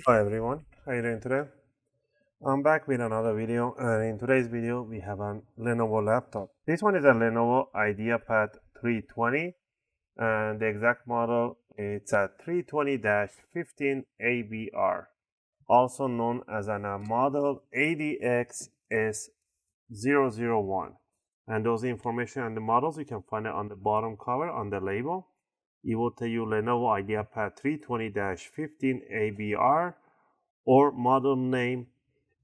Hi everyone, how are you doing today? I'm back with another video, and in today's video we have a Lenovo laptop. This one is a Lenovo Ideapad 320, and the exact model it's a 320-15ABR, also known as a model ADXS001. And those information and the models you can find it on the bottom cover on the label. It will tell you Lenovo Ideapad 320-15ABR or model name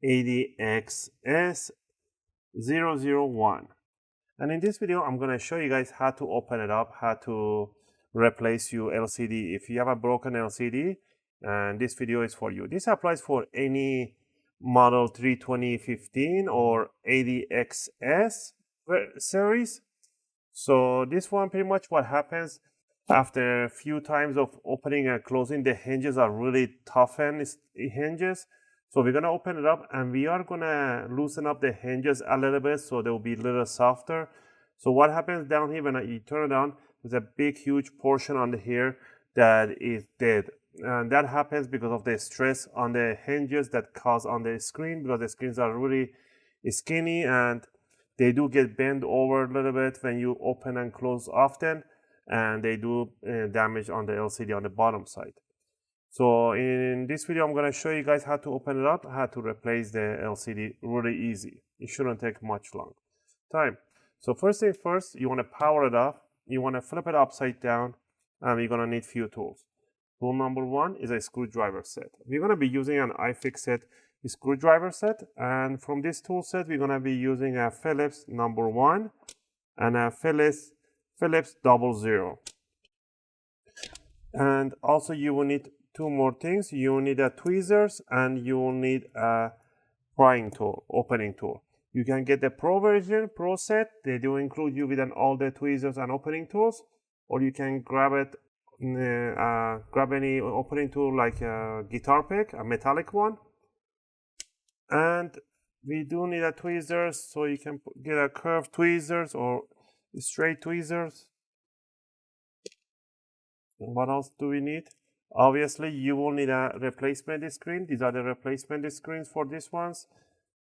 ADXS001. And in this video, I'm going to show you guys how to open it up, how to replace your LCD. If you have a broken LCD, and this video is for you. This applies for any model 32015 or ADXS series. So this one, pretty much what happens after a few times of opening and closing, the hinges are really toughened hinges. So we're gonna open it up and we are gonna loosen up the hinges a little bit so they'll be a little softer. So what happens down here when you turn it on, there's a big huge portion on here that is dead. And that happens because of the stress on the hinges that cause on the screen, because the screens are really skinny and they do get bent over a little bit when you open and close often, and they do damage on the LCD on the bottom side. So in this video, I'm going to show you guys how to open it up, how to replace the LCD really easy. It shouldn't take much long time. So first thing first, you want to power it off. You want to flip it upside down, and you're going to need few tools. Tool number one is a screwdriver set. We're going to be using an UFIXTEK screwdriver set, and from this tool set, we're going to be using a Phillips number 1 and a Phillips 00. And also you will need two more things. You will need a tweezers and you will need a prying tool, opening tool. You can get the Pro version, Pro set. They do include you with all the tweezers and opening tools, or you can grab it, grab any opening tool like a guitar pick, a metallic one. And we do need a tweezers, so you can get a curved tweezers or straight tweezers. What else do we need? Obviously, you will need a replacement screen. These are the replacement screens for these ones.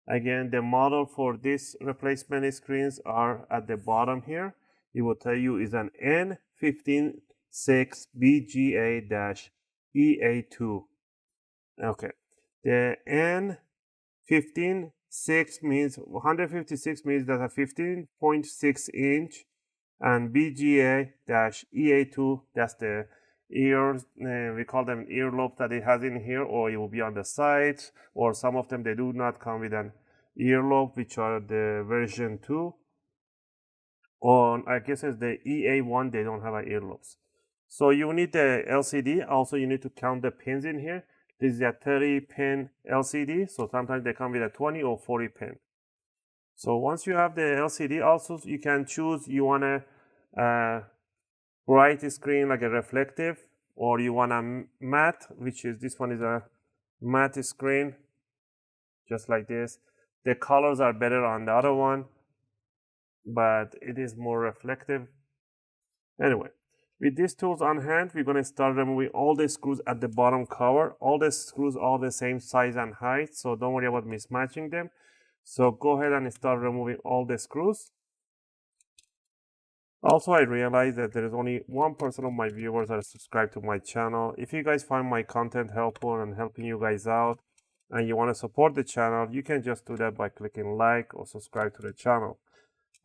Again, the model for these replacement screens are at the bottom here. It will tell you is an N156BGA-EA2. Okay, the N156 means 156 means that's a 15.6 inch, and BGA-EA2, that's the ears, we call them earlobes that it has in here, or it will be on the sides, or some of them they do not come with an earlobe, which are the version 2, or I guess it's the EA1, they don't have an earlobes. So you need the LCD. Also you need to count the pins in here. This is a 30 pin LCD, so sometimes they come with a 20 or 40 pin. So once you have the LCD, also you can choose, you want a bright screen like a reflective, or you want a matte, which is this one is a matte screen, just like this. The colors are better on the other one, but it is more reflective. Anyway, with these tools on hand, we're going to start removing all the screws at the bottom cover. All the screws are the same size and height, so don't worry about mismatching them. So go ahead and start removing all the screws. Also, I realized that there is only 1% of my viewers that are subscribed to my channel. If you guys find my content helpful and helping you guys out, and you want to support the channel, you can just do that by clicking like or subscribe to the channel.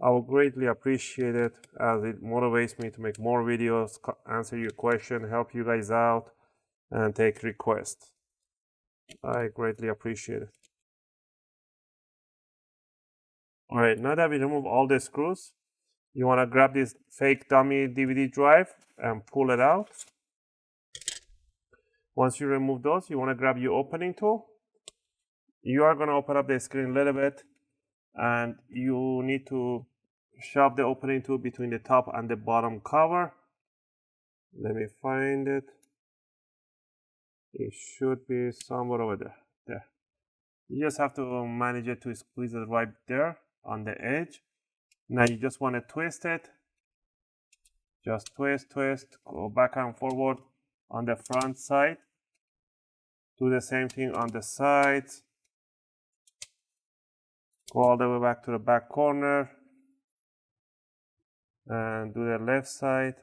I will greatly appreciate it, as it motivates me to make more videos, answer your question, help you guys out, and take requests. I greatly appreciate it. Alright, now that we remove all the screws, you want to grab this fake dummy DVD drive and pull it out. Once you remove those, you want to grab your opening tool. You are going to open up the screen a little bit, and you need to shove the opening tool between the top and the bottom cover. Let me find it. It should be somewhere over there. There. You just have to manage it to squeeze it right there on the edge. Now you just want to twist it. Just twist, go back and forward on the front side Do the same thing on the sides. Go all the way back to the back corner and do the left side.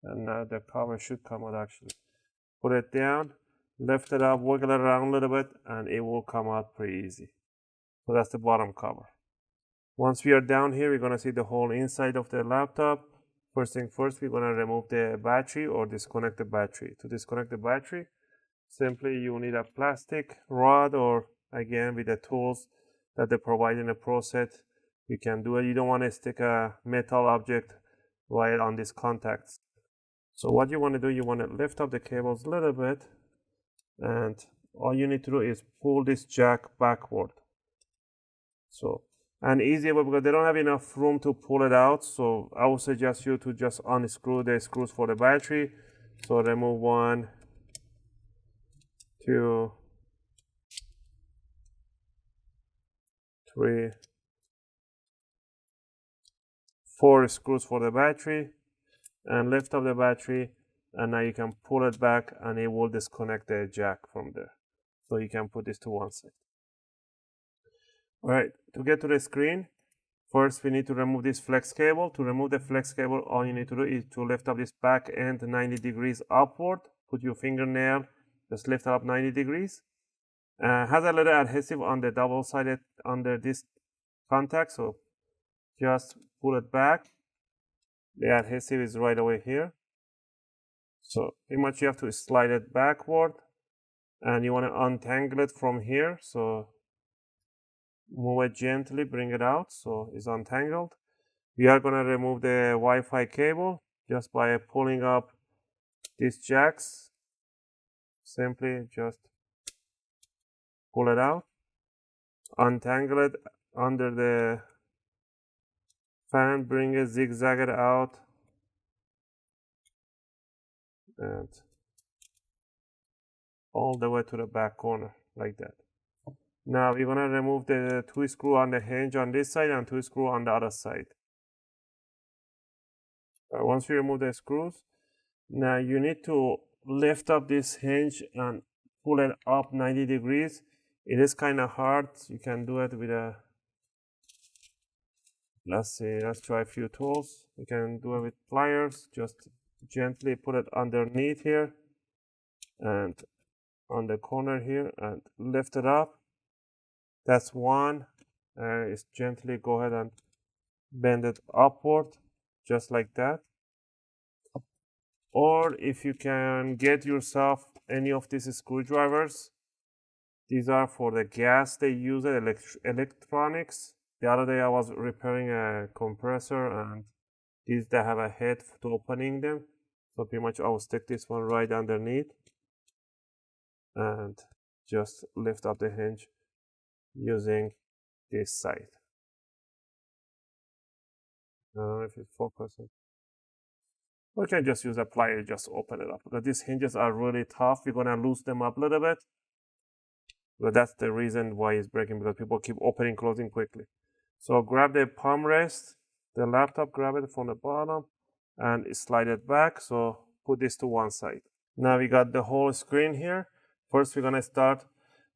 And now the cover should come out actually. Put it down, lift it up, wiggle it around a little bit, and it will come out pretty easy. So that's the bottom cover. Once we are down here, we're gonna see the whole inside of the laptop. First thing first, we're gonna remove the battery or disconnect the battery. To disconnect the battery, simply you need a plastic rod, or again with the tools that they provide in the Pro set, you can do it. You don't want to stick a metal object right on these contacts. So what you want to do, you want to lift up the cables a little bit, and all you need to do is pull this jack backward. So an easy way, because they don't have enough room to pull it out, so I would suggest you to just unscrew the screws for the battery. So remove 1, 2, 3, 4 screws for the battery, and lift up the battery, and now you can pull it back and it will disconnect the jack from there. So you can put this to one side. Alright, to get to the screen, first we need to remove this flex cable. To remove the flex cable, all you need to do is to lift up this back end 90 degrees upward. Put your fingernail, just lift it up 90 degrees. Has a little adhesive on the double sided under this contact, so just pull it back. The adhesive is right away here. So pretty much you have to slide it backward, and you want to untangle it from here. So move it gently, bring it out so it's untangled. We are going to remove the Wi-Fi cable just by pulling up these jacks. Simply just pull it out, untangle it under the fan, bring it, zigzag it out, and all the way to the back corner like that. Now we're gonna remove the 2 screw on the hinge on this side and 2 screw on the other side. Once you remove the screws, now you need to lift up this hinge and pull it up 90 degrees. It is kind of hard. You can do it with a, let's try a few tools. You can do it with pliers. Just gently put it underneath here and on the corner here and lift it up. That's one. Is gently go ahead and bend it upward just like that. Or if you can get yourself any of these screwdrivers, these are for the gas they use it, electronics. The other day I was repairing a compressor, and these they have a head to opening them. So pretty much I will stick this one right underneath and just lift up the hinge using this side. I don't know if it's focusing. We can just use a plier, just open it up. Because these hinges are really tough. We're gonna loosen them up a little bit. But that's the reason why it's breaking, because people keep opening, closing quickly. So grab the palm rest, the laptop, grab it from the bottom and slide it back. So put this to one side. Now we got the whole screen here. First, we're gonna start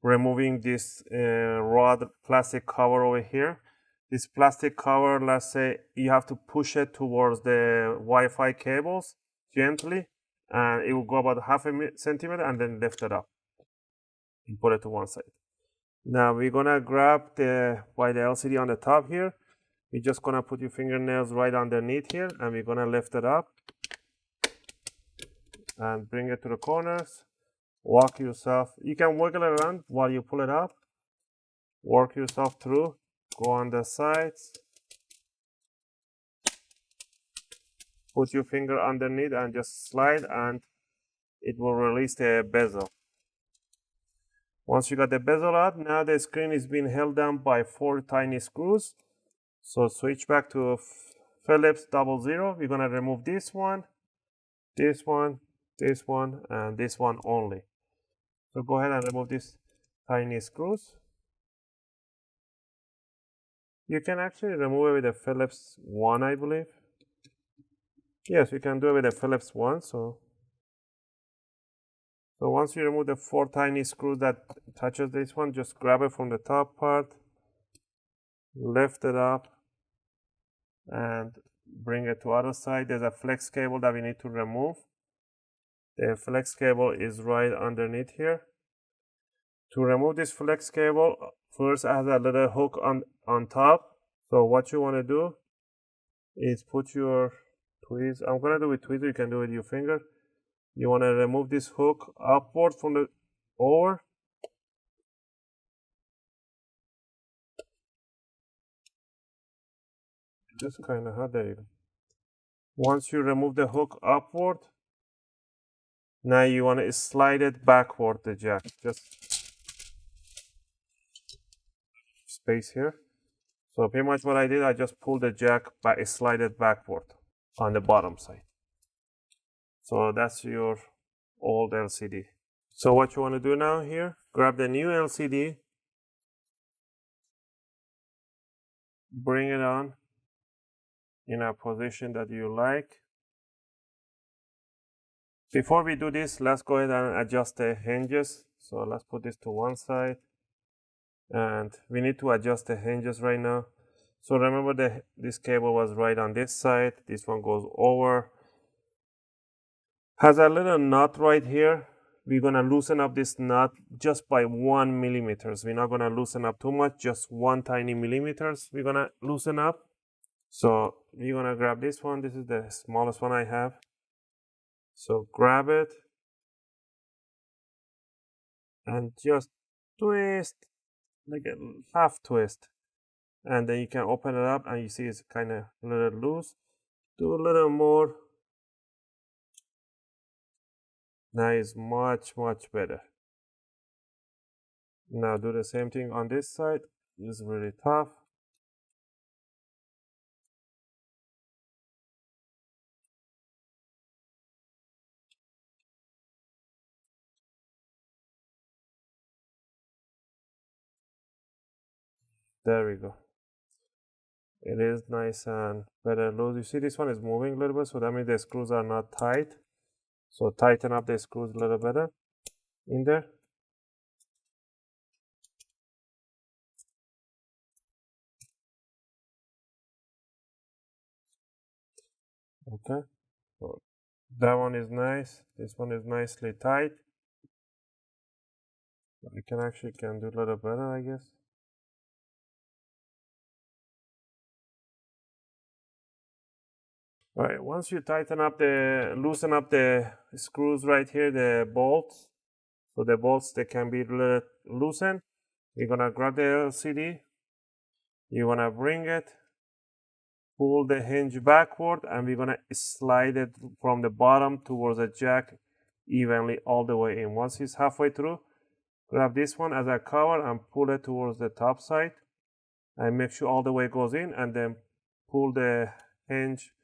removing this rod plastic cover over here. This plastic cover, let's say you have to push it towards the Wi-Fi cables gently, and it will go about half a centimeter, and then lift it up and put it to one side. Now we're gonna grab the LCD on the top here. You're just gonna put your fingernails right underneath here, and we're gonna lift it up and bring it to the corners. Walk yourself. You can wiggle it around while you pull it up. Work yourself through. Go on the sides. Put your finger underneath and just slide, and it will release the bezel. Once you got the bezel out, now the screen is being held down by 4 tiny screws. So switch back to Phillips 00. We're gonna remove this one, this one, this one, and this one only. So go ahead and remove these tiny screws. You can actually remove it with a Phillips 1, I believe. Yes, you can do it with a Phillips 1. So So once you remove the 4 tiny screws that touches this one, just grab it from the top part, lift it up, and bring it to other side. There's a flex cable that we need to remove. The flex cable is right underneath here. To remove this flex cable, first it has a little hook on top. So what you want to do is put your tweezers. I'm going to do it with tweezer, you can do it with your finger. You want to remove this hook upward from the over. Just kind of hard, there you go. Once you remove the hook upward, now you want to slide it backward, the jack. Just space here. So pretty much what I did, I just pulled the jack back, slide it backward on the bottom side. So that's your old LCD. So what you want to do now here, grab the new LCD, bring it on in a position that you like. Before we do this, let's go ahead and adjust the hinges. So let's put this to one side. And we need to adjust the hinges right now. So remember this cable was right on this side. This one goes over. Has a little nut right here. We're going to loosen up this nut just by 1 millimeter. We're not going to loosen up too much, just 1 tiny millimeters we're going to loosen up. So we're going to grab this one. This is the smallest one I have. So grab it and just twist, like a half twist. And then you can open it up and you see it's kind of a little loose. Do a little more. Now it's much better. Now do the same thing on this side. It's really tough. There we go. It is nice and better loose. You see this one is moving a little bit, so that means the screws are not tight. So tighten up the screws a little better in there. Okay, so that one is nice. This one is nicely tight. I can do a little better, I guess. All right, once you loosen up the screws right here, the bolts. So the bolts, they can be loosened. You're gonna grab the LCD. You wanna bring it, pull the hinge backward, and we're gonna slide it from the bottom towards the jack evenly all the way in. Once it's halfway through, grab this one as a cover and pull it towards the top side and make sure all the way goes in, and then pull the hinge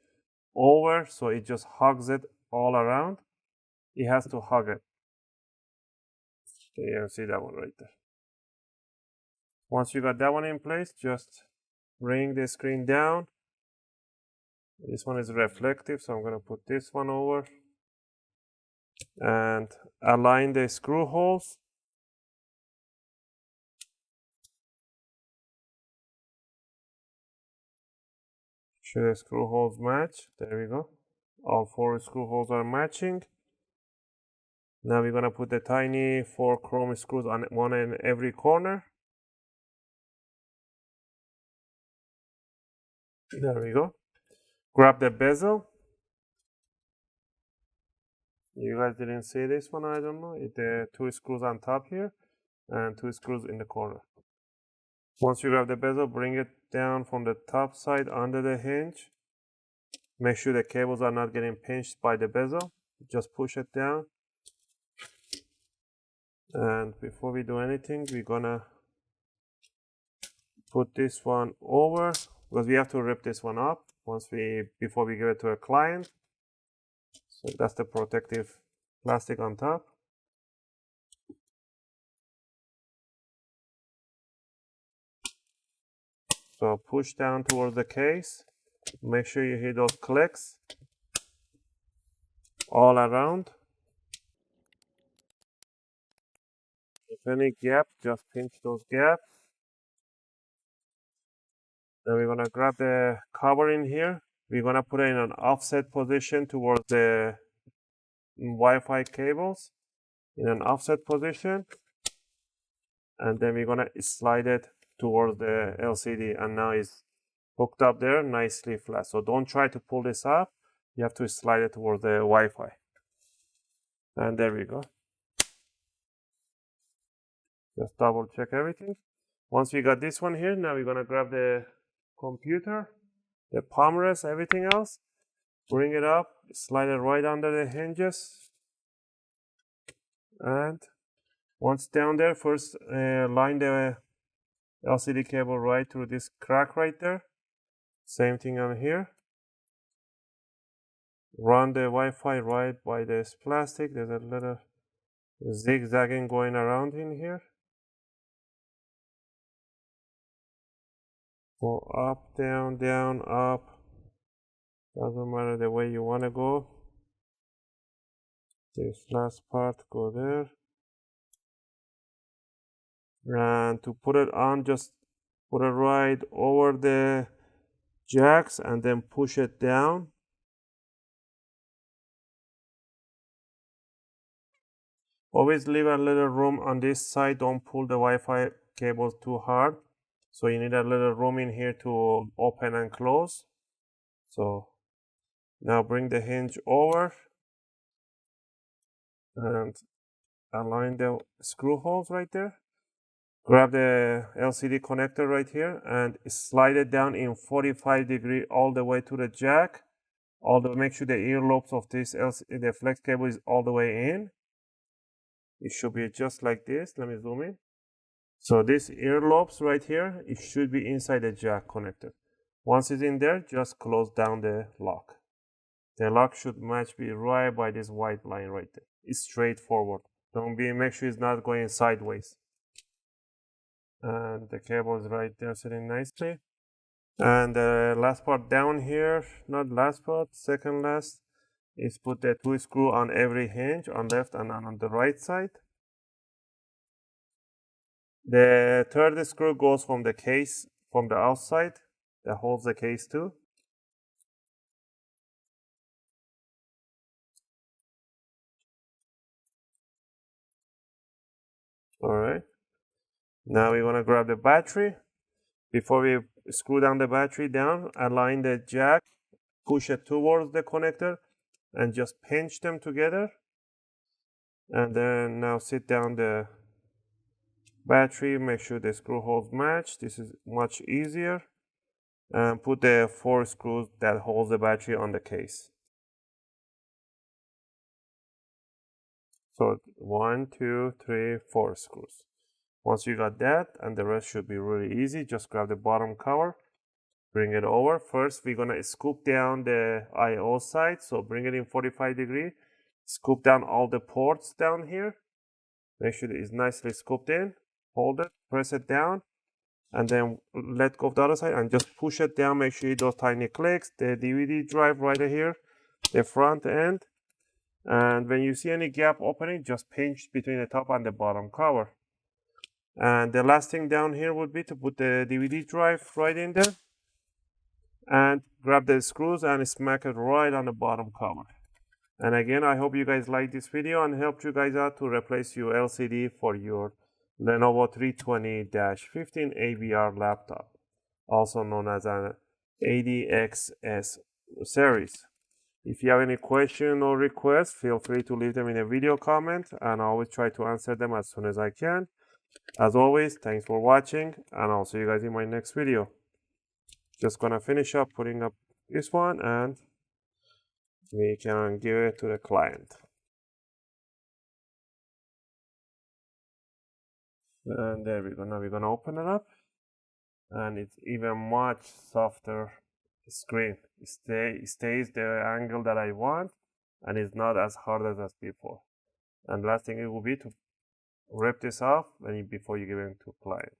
over so it just hugs it all around. It has to hug it. You can see that one right there. Once you got that one in place, just bring the screen down. This one is reflective, so I'm going to put this one over and align the screw holes. Should the screw holes match? There we go. All 4 screw holes are matching. Now we're going to put the tiny 4 chrome screws on one in every corner. There we go. Grab the bezel. You guys didn't see this one, I don't know. The 2 screws on top here and 2 screws in the corner. Once you grab the bezel, bring it down from the top side under the hinge. Make sure the cables are not getting pinched by the bezel. Just push it down. And before we do anything, we're gonna put this one over because we have to rip this one up before we give it to a client. So that's the protective plastic on top. So push down towards the case. Make sure you hear those clicks all around. If any gap, just pinch those gaps. Then we're gonna grab the cover in here. We're gonna put it in an offset position towards the Wi-Fi cables, in an offset position, and then we're gonna slide it towards the LCD, and now it's hooked up there nicely flat. So don't try to pull this up. You have to slide it towards the Wi-Fi. And there we go. Just double check everything. Once we got this one here, now we're gonna grab the computer, the palm rest, everything else, bring it up, slide it right under the hinges, and once down there, first line the LCD cable right through this crack right there. Same thing on here. Run the Wi-Fi right by this plastic. There's a little zigzagging going around in here. Go up, down, down, up. Doesn't matter the way you want to go. This last part, go there. And to put it on, just put it right over the jacks and then push it down. Always leave a little room on this side. Don't pull the Wi-Fi cables too hard. So you need a little room in here to open and close. So now bring the hinge over and align the screw holes right there. Grab the LCD connector right here and slide it down in 45 degrees all the way to the jack. Make sure the earlobes of this the flex cable is all the way in. It should be just like this. Let me zoom in. So this earlobes right here, it should be inside the jack connector. Once it's in there, just close down the lock. The lock should be right by this white line right there. It's straightforward. Make sure it's not going sideways. And the cable is right there sitting nicely. And the last part down here, not last part, second last, is put the 2 screws on every hinge, on left and on the right side. The third screw goes from the case, from the outside, that holds the case too. Alright. Now we're gonna grab the battery. Before we screw down the battery down, align the jack, push it towards the connector, and just pinch them together. And then now sit down the battery, make sure the screw holes match. This is much easier. And put the 4 screws that holds the battery on the case. So 1, 2, 3, 4 screws. Once you got that, and the rest should be really easy, just grab the bottom cover, bring it over. First, we're gonna scoop down the I/O side, so bring it in 45 degrees. Scoop down all the ports down here. Make sure it is nicely scooped in. Hold it, press it down, and then let go of the other side and just push it down. Make sure those tiny clicks. The DVD drive right here, the front end. And when you see any gap opening, just pinch between the top and the bottom cover. And the last thing down here would be to put the DVD drive right in there and grab the screws and smack it right on the bottom cover. And again, I hope you guys liked this video and helped you guys out to replace your LCD for your Lenovo 320-15 AVR laptop, also known as an ADXS series. If you have any question or requests, feel free to leave them in a video comment, and I always try to answer them as soon as I can. As always, thanks for watching, and I'll see you guys in my next video. Just gonna finish up putting up this one, and we can give it to the client. And there we go. Now we're gonna open it up, and it's even much softer screen. It stays the angle that I want, and it's not as hard as before. And last thing it will be to rip this off before you give it to client.